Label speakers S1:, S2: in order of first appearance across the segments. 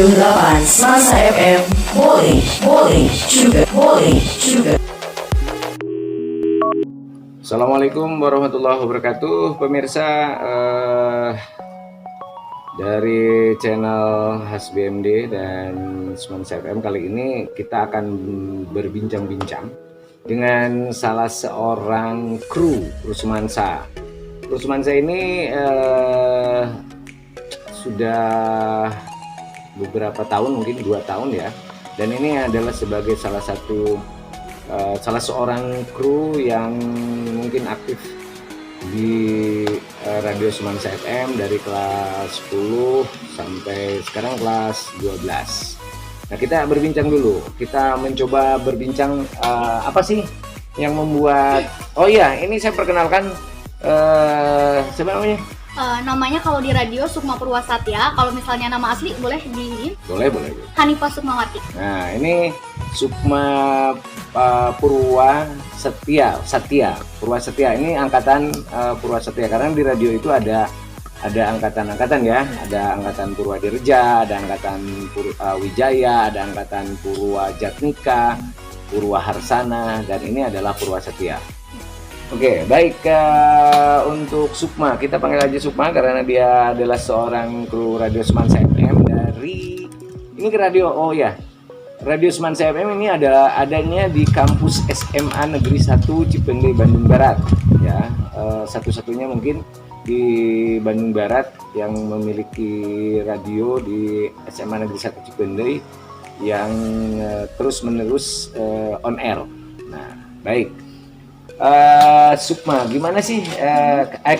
S1: 107,8 Semasa FM. Boleh juga.
S2: Assalamualaikum warahmatullahi wabarakatuh, pemirsa dari channel HasBMD dan Semansa FM. Kali ini kita akan berbincang-bincang dengan salah seorang kru Semansa. Kru Semansa ini sudah beberapa tahun, mungkin 2 tahun ya, dan ini adalah sebagai salah seorang kru yang mungkin aktif di Radio Semansa FM dari kelas 10 sampai sekarang kelas 12. Nah, kita berbincang dulu. Kita mencoba berbincang apa sih yang membuat... Oh iya, ini saya perkenalkan siapa namanya?
S3: Namanya kalau di radio Sukma Purwasatya. Kalau misalnya nama asli boleh di...
S2: Boleh.
S3: Hanifah Sukmawati.
S2: Nah, ini Sukma Purwasatya. Ini angkatan Purwasatya, karena di radio itu ada angkatan-angkatan ya. Ada angkatan Purwadirja, ada angkatan Wijaya, ada angkatan Purwajatnika, Purwaharsana, dan ini adalah Purwasatya. Oke, baik, untuk Sukma, kita panggil aja Sukma karena dia adalah seorang kru Radio Semansa FM dari ini ke radio. Oh ya, Radio Semansa FM ini adanya di kampus SMA Negeri 1 Cipende, Bandung Barat ya, satu-satunya mungkin di Bandung Barat yang memiliki radio di SMA Negeri 1 Cipende yang terus-menerus on air. Nah, baik. Sukma, gimana sih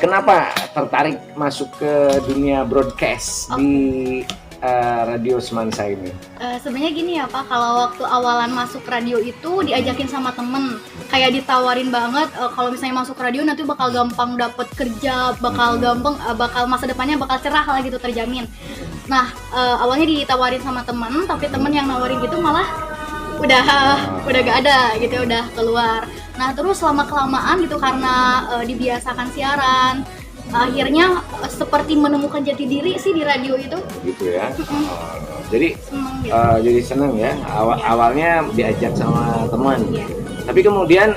S2: kenapa tertarik masuk ke dunia broadcast di Radio Semansa ini?
S3: Sebenarnya gini ya Pak, kalau waktu awalan masuk radio itu diajakin sama temen, kayak ditawarin banget kalau misalnya masuk radio nanti bakal gampang dapet kerja, bakal gampang, bakal masa depannya bakal cerah lah gitu, terjamin. Nah, awalnya ditawarin sama temen, tapi temen yang nawarin gitu malah udah gak ada gitu ya, udah keluar. Nah, terus lama kelamaan gitu karena dibiasakan siaran, akhirnya seperti menemukan jati diri sih di radio itu. Gitu ya.
S2: Jadi seneng, gitu. Jadi seneng ya. Awalnya diajak sama teman.
S3: Iya.
S2: Tapi kemudian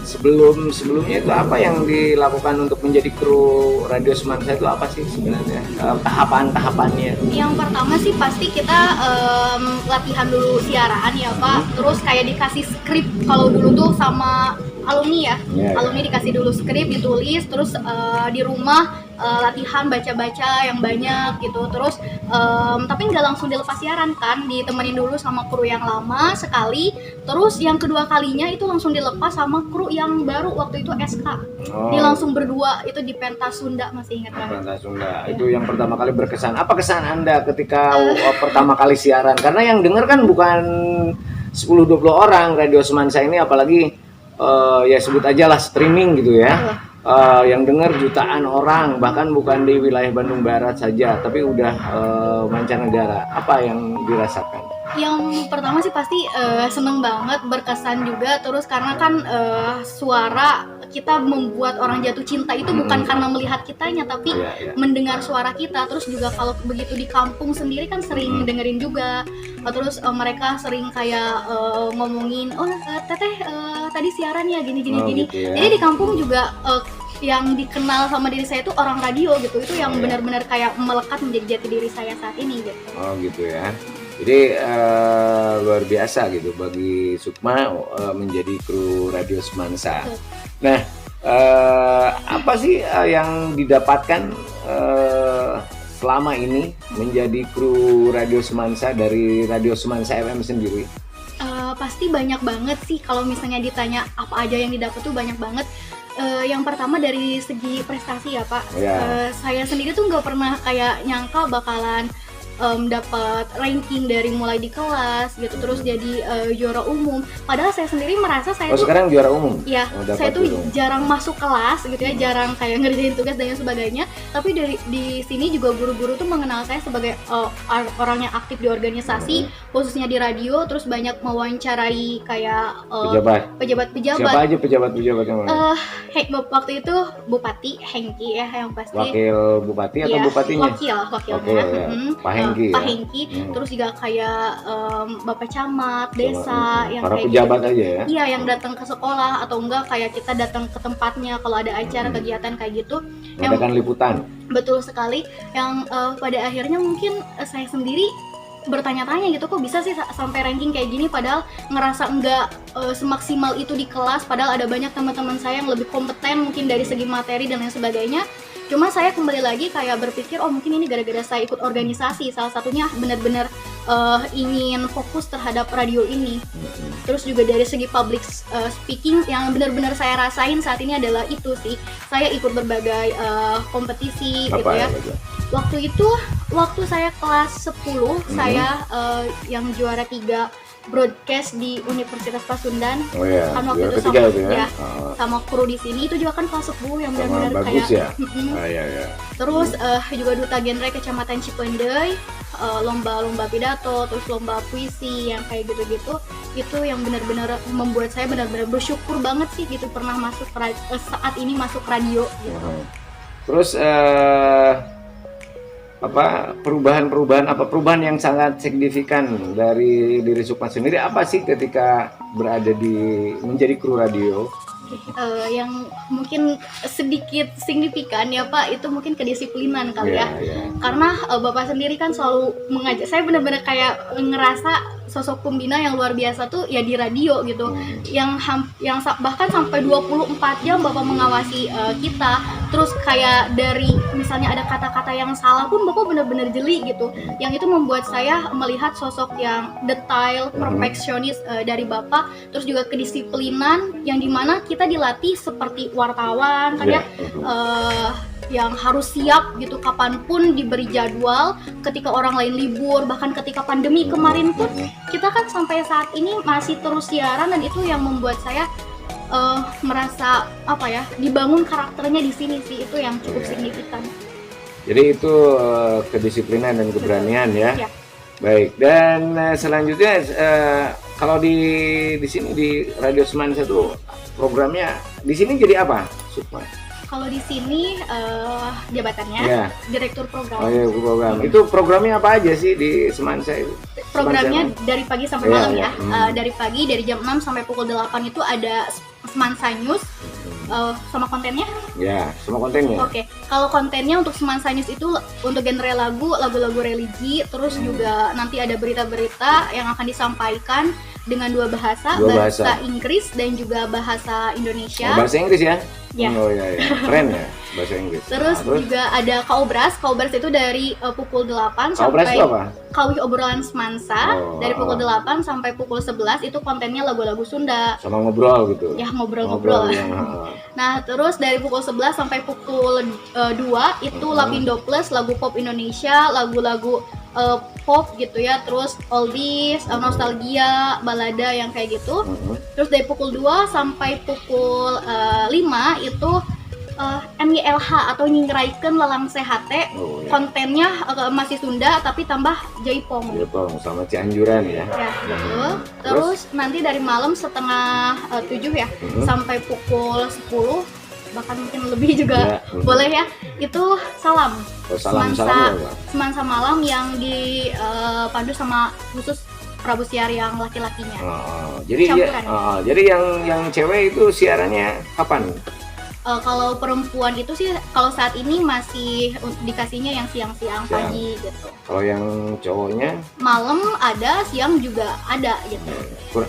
S2: sebelumnya itu apa yang dilakukan untuk menjadi kru Radio Semansa itu apa sih sebenarnya? Tahapannya? Yang
S3: pertama sih pasti kita latihan dulu siaran ya Pak. Terus kayak dikasih skrip kalau dulu tuh sama alumni ya. Alumni dikasih dulu skrip, ditulis, terus di rumah latihan baca-baca yang banyak gitu. Terus tapi nggak langsung dilepas siaran kan, ditemenin dulu sama kru yang lama sekali. Terus yang kedua kalinya itu langsung dilepas sama kru yang baru waktu itu SK. Dia langsung berdua itu di Pentas Sunda, masih ingat kan?
S2: Pentas Sunda. Itu yang pertama kali berkesan. Apa kesan Anda ketika pertama kali siaran? Karena yang denger kan bukan 10-20 orang Radio Semansa ini, apalagi ya sebut aja lah streaming gitu ya. Yang dengar jutaan orang, bahkan bukan di wilayah Bandung Barat saja, tapi udah mancanegara. Apa yang dirasakan?
S3: Yang pertama sih pasti seneng banget, berkesan juga. Terus karena kan suara kita membuat orang jatuh cinta itu bukan karena melihat kitanya, tapi mendengar suara kita. Terus juga kalau begitu di kampung sendiri kan sering dengerin juga. Terus mereka sering kayak ngomongin, teteh tadi siaran ya gini. Gitu ya. Jadi di kampung juga yang dikenal sama diri saya itu orang radio gitu. Itu yang benar-benar kayak melekat menjadi jati diri saya saat ini gitu. Oh
S2: gitu ya. Jadi luar biasa gitu bagi Sukma menjadi kru Radio Semansa. Nah, apa sih yang didapatkan selama ini menjadi kru Radio Semansa dari Radio Semansa FM sendiri?
S3: Pasti banyak banget sih, kalau misalnya ditanya apa aja yang didapat tuh banyak banget. Yang pertama dari segi prestasi ya Pak. Saya sendiri tuh nggak pernah kayak nyangka bakalan dapat ranking dari mulai di kelas gitu, terus jadi juara umum. Padahal saya sendiri merasa saya tuh
S2: sekarang juara umum.
S3: Iya, saya tuh jarang masuk kelas gitu ya, jarang kayak ngerjain tugas dan sebagainya. Tapi di sini juga guru-guru tuh mengenal saya sebagai orang yang aktif di organisasi, khususnya di radio. Terus banyak mewawancarai kayak pejabat-pejabat.
S2: Siapa aja pejabat-pejabat yang mana?
S3: Waktu itu Bupati Hengki ya yang pasti.
S2: Wakil Bupati atau bupatinya?
S3: Wakilnya.
S2: Ya. Pak Hengki Hengki
S3: Pak
S2: ya?
S3: Hengki, terus juga kayak Bapak Camat, desa yang
S2: para
S3: kayak
S2: pejabat
S3: gitu.
S2: aja ya.
S3: Iya, yang datang ke sekolah atau enggak kayak kita datang ke tempatnya kalau ada acara kegiatan kayak gitu. Yang
S2: Mengadakan liputan.
S3: betul sekali, yang pada akhirnya mungkin saya sendiri bertanya-tanya gitu, kok bisa sih sampai ranking kayak gini, padahal ngerasa enggak semaksimal itu di kelas, padahal ada banyak teman-teman saya yang lebih kompeten mungkin dari segi materi dan lain sebagainya. Cuma saya kembali lagi kayak berpikir, oh mungkin ini gara-gara saya ikut organisasi, salah satunya benar-benar ingin fokus terhadap radio ini. Terus juga dari segi public speaking yang benar-benar saya rasain saat ini adalah itu sih, saya ikut berbagai kompetisi gitu ya. Waktu itu, waktu saya kelas 10, saya yang juara 3 broadcast di Universitas Pasundan.
S2: Oh ya,
S3: Kan waktu itu
S2: ketiga
S3: sama,
S2: itu ya.
S3: ya, sama kru di sini, itu juga kan kelas 10 yang
S2: Sama
S3: benar-benar
S2: bagus
S3: kayak
S2: ya. Iya.
S3: Terus juga duta genre Kecamatan Cipendey, lomba-lomba pidato, terus lomba puisi yang kayak gitu-gitu. Itu yang benar-benar membuat saya benar-benar bersyukur banget sih gitu pernah masuk saat ini masuk radio gitu.
S2: Terus perubahan yang sangat signifikan dari diri Sukma sendiri apa sih ketika berada menjadi kru radio?
S3: Yang mungkin sedikit signifikan ya Pak, itu mungkin kedisiplinan kali ya. Karena Bapak sendiri kan selalu mengajak saya, benar-benar kayak ngerasa sosok pembina yang luar biasa tuh ya di radio gitu. Yang bahkan sampai 24 jam Bapak mengawasi kita. Terus kayak dari misalnya ada kata-kata yang salah pun Bapak benar-benar jeli gitu. Yang itu membuat saya melihat sosok yang detail, perfeksionis dari Bapak. Terus juga kedisiplinan yang dimana kita dilatih seperti wartawan kan ya, yang harus siap gitu kapanpun diberi jadwal, ketika orang lain libur, bahkan ketika pandemi kemarin pun kita kan sampai saat ini masih terus siaran, dan itu yang membuat saya merasa apa ya, dibangun karakternya di sini sih, itu yang cukup signifikan.
S2: Jadi itu kedisiplinan dan keberanian ya.
S3: Ya.
S2: Baik, dan selanjutnya kalau di sini di Radio Semansa itu programnya di sini jadi apa, Sukma?
S3: Kalau di sini jabatannya direktur program.
S2: Oh iya, program. Itu programnya apa aja sih di Semansa itu?
S3: Programnya dari pagi sampai malam ya. Dari pagi, dari jam 6 sampai pukul 8 itu ada Semansa News. Sama kontennya?
S2: Ya, sama kontennya.
S3: Oke. Kalau kontennya untuk Semansa News itu untuk genre lagu-lagu religi, terus juga nanti ada berita-berita yang akan disampaikan dengan dua bahasa. Inggris dan juga bahasa Indonesia.
S2: Bahasa Inggris ya?
S3: Ya.
S2: Oh iya, keren ya bahasa Inggris.
S3: Terus juga ada Kaubras itu dari pukul 8
S2: Kaubras
S3: sampai
S2: itu apa?
S3: Kawi Obrolan Semansa. Dari pukul 8 sampai pukul 11 itu kontennya lagu-lagu Sunda.
S2: Sama ngobrol gitu.
S3: Ya, ngobrol-ngobrol. Nah, terus dari pukul 11 sampai pukul 2 itu Lapindo Plus, lagu pop Indonesia, lagu-lagu pop gitu ya, terus oldies, nostalgia, balada yang kayak gitu. Terus dari pukul 2 sampai pukul 5 itu MYLH atau Nyingeraikeun Lelang CHT. Kontennya masih Sunda tapi tambah Jaipong.
S2: Jaipong sama Cianjuran ya.
S3: Ya, betul. Terus nanti dari malam setengah 7 ya sampai pukul 10, bahkan mungkin lebih juga boleh ya, itu salam. Semansa malam yang dipandu sama khusus Prabu Siar yang laki-lakinya.
S2: Jadi yang cewek itu siarannya kapan?
S3: Kalau perempuan itu sih kalau saat ini masih dikasihnya yang siang-siang pagi gitu.
S2: Kalau yang cowoknya
S3: malam ada, siang juga ada gitu.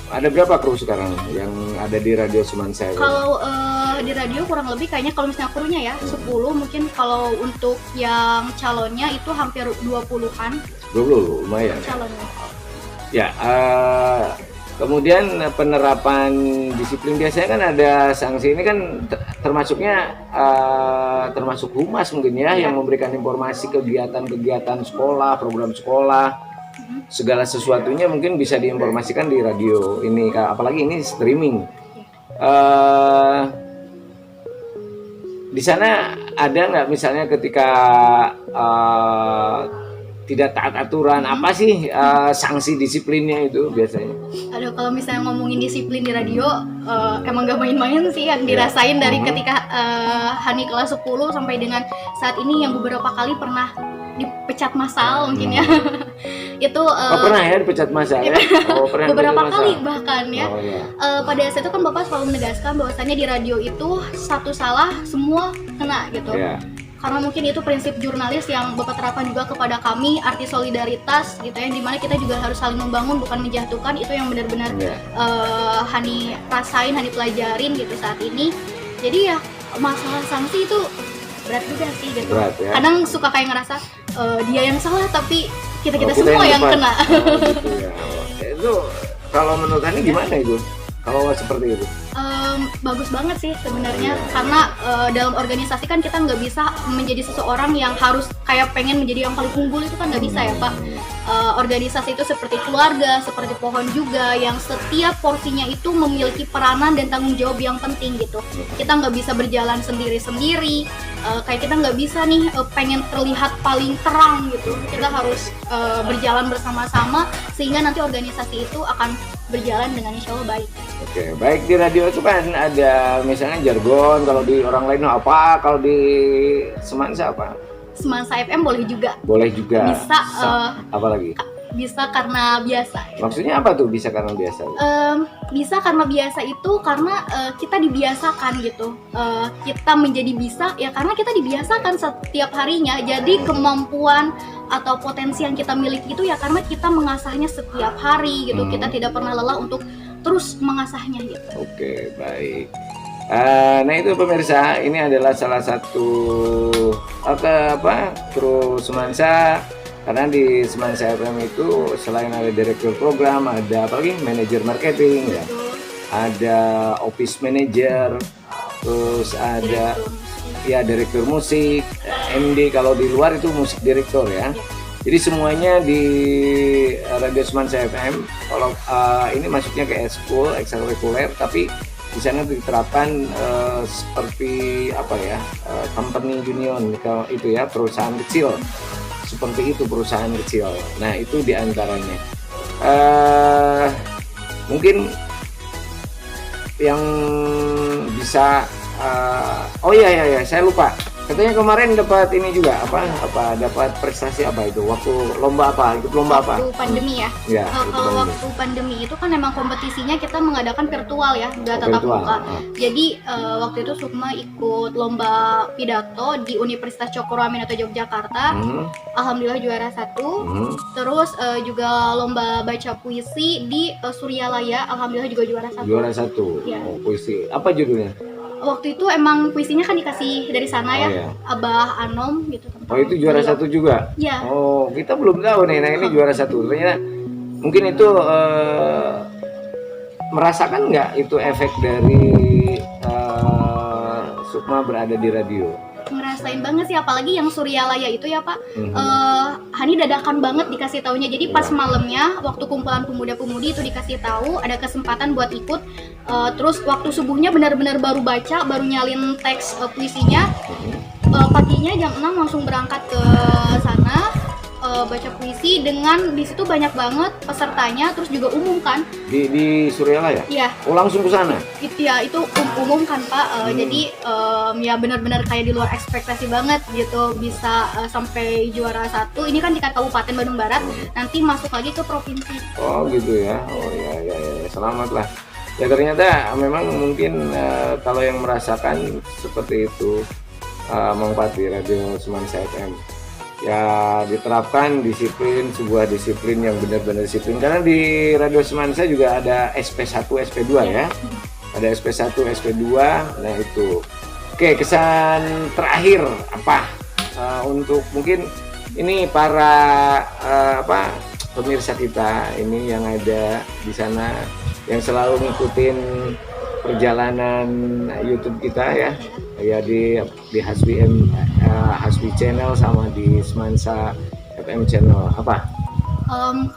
S2: Ada berapa kru sekarang yang ada di Radio Semansa?
S3: Kalau di radio kurang lebih kayaknya kalau misalnya krunya ya 10, mungkin kalau untuk yang calonnya itu hampir 20-an.
S2: 20 lumayan.
S3: Calonnya.
S2: Ya, kemudian penerapan disiplin biasanya kan ada sanksi, ini kan termasuk humas mungkin ya, yang memberikan informasi kegiatan-kegiatan sekolah, program sekolah, segala sesuatunya mungkin bisa diinformasikan di radio ini, apalagi ini streaming. Di sana ada nggak misalnya ketika tidak taat aturan, apa sih sanksi disiplinnya itu biasanya?
S3: Aduh, kalau misalnya ngomongin disiplin di radio, emang gak main-main sih yang dirasain dari ketika Hani kelas 10 sampai dengan saat ini, yang beberapa kali pernah dipecat massal mungkin ya. Itu
S2: pernah ya dipecat massa ya? Pernah
S3: beberapa
S2: dipecat
S3: kali
S2: massal?
S3: bahkan ya.
S2: Oh iya.
S3: Pada saat itu kan Bapak selalu menegaskan bahwasannya di radio itu satu salah semua kena gitu.
S2: Iya.
S3: Karena mungkin itu prinsip jurnalis yang Bapak terapkan juga kepada kami, arti solidaritas gitu ya, dimana kita juga harus saling membangun bukan menjatuhkan. Itu yang benar-benar
S2: Iya.
S3: Hani rasain, Hani pelajarin gitu saat ini. Jadi ya masalah sanksi itu berat juga sih gitu.
S2: Berat, ya.
S3: Kadang suka kayak ngerasa dia yang salah tapi kita
S2: Kita
S3: semua yang
S2: depan.
S3: kena.
S2: Gitu ya. Itu kalau menurut Hani gimana itu? Kalau seperti itu?
S3: Bagus banget sih sebenarnya,
S2: Iya.
S3: karena dalam organisasi kan kita nggak bisa menjadi seseorang yang harus kayak pengen menjadi yang paling unggul, itu kan nggak bisa ya Pak. Organisasi itu seperti keluarga, seperti pohon juga, yang setiap porsinya itu memiliki peranan dan tanggung jawab yang penting gitu. Kita nggak bisa berjalan sendiri-sendiri, kayak kita nggak bisa nih pengen terlihat paling terang gitu. Kita harus berjalan bersama-sama sehingga nanti organisasi itu akan berjalan dengan insya Allah baik.
S2: Oke, baik. Di radio itu kan ada misalnya jargon, kalau di orang lain apa, kalau di Semansa apa?
S3: Semansa FM boleh juga.
S2: Boleh juga.
S3: Bisa,
S2: apa lagi?
S3: Bisa karena biasa.
S2: Maksudnya apa tuh bisa karena biasa?
S3: Bisa karena biasa itu karena kita dibiasakan gitu. Kita menjadi bisa ya karena kita dibiasakan setiap harinya. Jadi kemampuan atau potensi yang kita miliki itu ya karena kita mengasahnya setiap hari gitu. Kita tidak pernah lelah untuk terus mengasahnya gitu.
S2: Oke, baik. Nah itu pemirsa, ini adalah salah satu kru Semansa. Karena di Semansa FM itu selain ada direktur program, ada apalagi manajer marketing ya, ada office manager, terus ada direktur musik, MD kalau di luar itu musik direktur ya. Jadi semuanya di Radio Semansa FM. Kalau ini masuknya ke school ekstrakurikuler, tapi di sana diterapkan seperti company union itu ya, perusahaan kecil. Seperti itu perusahaan kecil. Nah itu diantaranya. Mungkin yang bisa. Oh iya, saya lupa. Katanya kemarin dapat ini juga dapat prestasi apa itu? Waktu lomba apa? Ikut lomba apa?
S3: Waktu pandemi ya.
S2: Ya,
S3: Kalau waktu pandemi itu kan memang kompetisinya kita mengadakan virtual ya, nggak tatap
S2: virtual.
S3: muka. Jadi waktu itu Sukma ikut lomba pidato di Universitas Cokro Aminoto Yogyakarta. Alhamdulillah juara 1. Terus juga lomba baca puisi di Suryalaya. Alhamdulillah juga juara 1.
S2: Juara 1.
S3: Ya.
S2: Oh, puisi. Apa judulnya?
S3: Waktu itu emang puisinya kan dikasih dari sana ya,
S2: iya.
S3: Abah Anom gitu.
S2: Oh itu juara 1 juga?
S3: Iya.
S2: Oh kita belum tahu nih, nah ini juara 1. Ternyata mungkin itu merasakan nggak itu efek dari Sukma berada di radio?
S3: Ngerasain banget sih, apalagi yang Suryalaya itu ya Pak. Hani dadakan banget dikasih taunya. Jadi pas malamnya waktu kumpulan pemuda-pemudi itu dikasih tahu ada kesempatan buat ikut. Terus waktu subuhnya benar-benar baru baca, baru nyalin teks puisinya. Paginya jam 6 langsung berangkat ke sana. Baca puisi dengan di situ banyak banget pesertanya, terus juga umum kan
S2: di Suryalaya?
S3: Iya.
S2: Oh langsung ke sana?
S3: Itu umum kan Pak. Jadi ya benar-benar kayak di luar ekspektasi banget gitu, bisa sampai juara 1. Ini kan tingkat Kabupaten Bandung Barat, nanti masuk lagi ke provinsi.
S2: Oh gitu ya. Oh ya, selamat lah. Ya ternyata memang mungkin kalau yang merasakan seperti itu manfaat di Radio Semansa FM. Ya diterapkan sebuah disiplin yang benar-benar disiplin, karena di Radio Semansa juga ada SP1, SP2 ya. Ada SP1, SP2. Nah itu. Oke, kesan terakhir apa untuk mungkin ini para pemirsa kita ini yang ada di sana yang selalu ngikutin perjalanan YouTube kita ya di Hasbi channel sama di Semansa FM channel apa?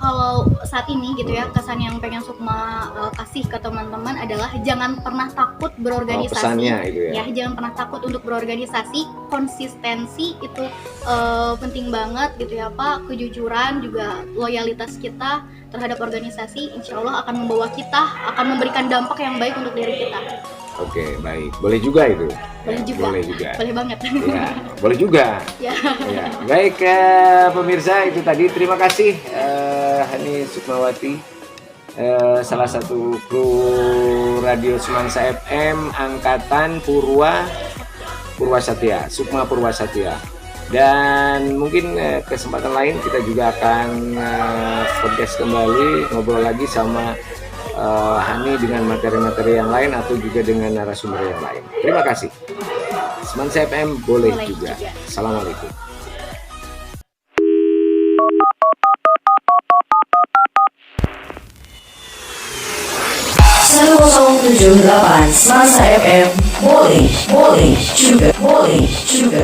S3: Kalau saat ini gitu ya, kesan yang pengen Sukma kasih ke teman-teman adalah jangan pernah takut berorganisasi.
S2: Pesannya itu ya.
S3: Jangan pernah takut untuk berorganisasi. Konsistensi itu penting banget gitu ya Pak. Kejujuran juga loyalitas kita terhadap organisasi insya Allah akan membawa kita, akan memberikan dampak yang baik untuk diri kita.
S2: Oke, baik. Boleh juga itu.
S3: Boleh
S2: Ya,
S3: juga.
S2: Boleh juga.
S3: Boleh banget.
S2: Ya, boleh juga.
S3: Ya.
S2: Ya, baik pemirsa, itu tadi terima kasih Hani Sukmawati, salah satu kru Radio Semansa FM angkatan Purwasatya, Sukma Purwasatya. Dan mungkin kesempatan lain kita juga akan podcast kembali, ngobrol lagi sama Hani dengan materi-materi yang lain atau juga dengan narasumber yang lain. Terima kasih. Semansa FM boleh juga. Assalamualaikum.
S1: 1078 Semansa FM boleh juga